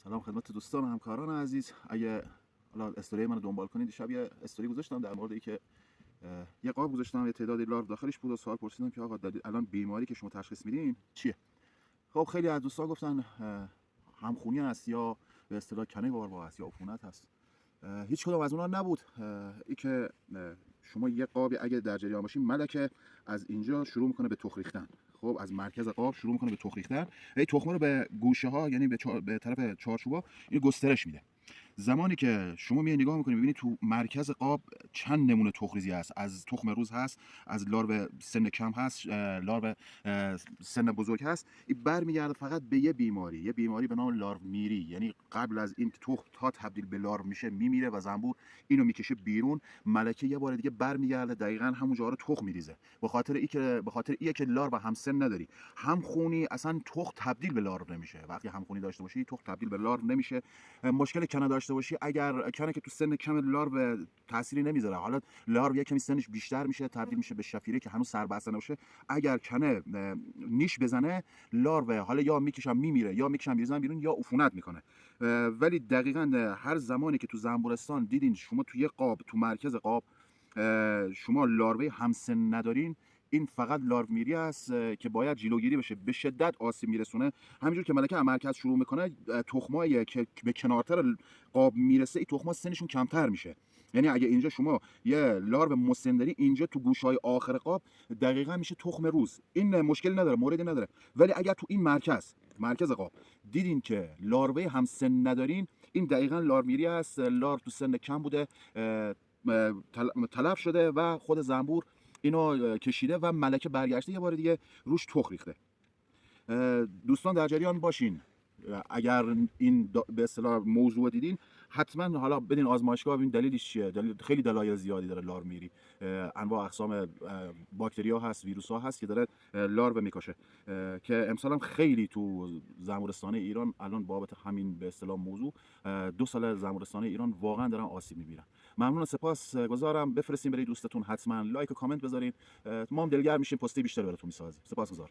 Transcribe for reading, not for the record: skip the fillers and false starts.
سلام خدمت دوستان و همکاران عزیز. اگه حالا استوری منو دنبال کنید، دیشب یه استوری گذاشتم در مورد اینکه یه قاب گذاشتم، یه تعدادی لارو داخلش بود و سوال پرسیدم که آقا الان بیماری که شما تشخیص میدین چیه؟ خب خیلی از دوستان گفتن همخونی هست یا به اصطلاح کنه باربا هست یا عفونت هست. هیچ کدوم از اونها نبود. این که شما یه قابی اگه در جریان باشین، ملکه از اینجا شروع میکنه به تخم ریختن. خب از مرکز قاب شروع میکنه به تخم ریختن، این تخم رو به گوشه ها، یعنی به طرف چارچوبا این گسترش میده. زمانی که شما میای نگاه میکنی ببینید تو مرکز قاب چند نمونه تخم‌ریزی هست، از تخم روز هست، از لارو سن کم هست، لارو سن بزرگ هست. این برمیگرده فقط به یه بیماری به نام لارو میری، یعنی قبل از این تخم تا تبدیل به لارو میشه میمیره و زنبور اینو میکشه بیرون. ملکه یه بار دیگه برمیگرده دقیقاً همون جا رو تخم میریزه. به خاطر اینکه که لارو همسن نداری، هم خونی، اصلا تخم تبدیل به لارو نمیشه. وقتی هم خونی داشته باشی تخم تبدیل به لارو نمیشه. مشکل کنه داشته باشی، اگر کنه که تو سن کم لارو تأثیری نمیذاره، حالا لارو یه کمی سنش بیشتر میشه تبدیل میشه به شفیره که هنوز سربسته نباشه، اگر کنه نیش بزنه لارو حالا یا میکشن میمیره یا میکشن میریزن بیرون یا عفونت میکنه. ولی دقیقاً هر زمانی که تو زنبورستان دیدین شما تو یه قاب، تو مرکز قاب شما لاروی همسن ندارین، این فقط لارومیری است که باید جلوگیری بشه. به شدت آسیب میرسونه. همینجور که ملکه از مرکز شروع میکنه، تخمایی که به کنارتر قاب میرسه این تخما سنشون کمتر میشه. یعنی اگه اینجا شما یه لارو مسن داری، اینجا تو گوشهای آخر قاب دقیقا میشه تخم روز. این مشکل نداره، موردی نداره. ولی اگر تو این مرکز قاب دیدین که لاروی همسن ندارین، این دقیقا لارومیری است. لارو تو سن کم بوده، تلف شده و خود زنبور اینو کشیده و ملکه برگشته یه بار دیگه روش تخم ریخته. دوستان در جریان باشین. اگر این به اصطلاح موضوع دیدین، حتما حالا بدین آزمایشگاه ببین دلیلش چیه. خیلی دلایل زیادی داره لارو میری. انواع اقسام باکتریا هست، ویروس ها هست که داره لارو میکشه، که امسال هم خیلی تو زنبورستان ایران الان بابت همین به اصطلاح موضوع 2 سال زنبورستان ایران واقعا دارن آسیب میبینن. ممنون و سپاس گذارم. بفرستین برای دوستتون، حتما لایک و کامنت بذارین، ما هم دلگرم میشیم پستی بیشتر براتون میسازیم. سپاسگزارم.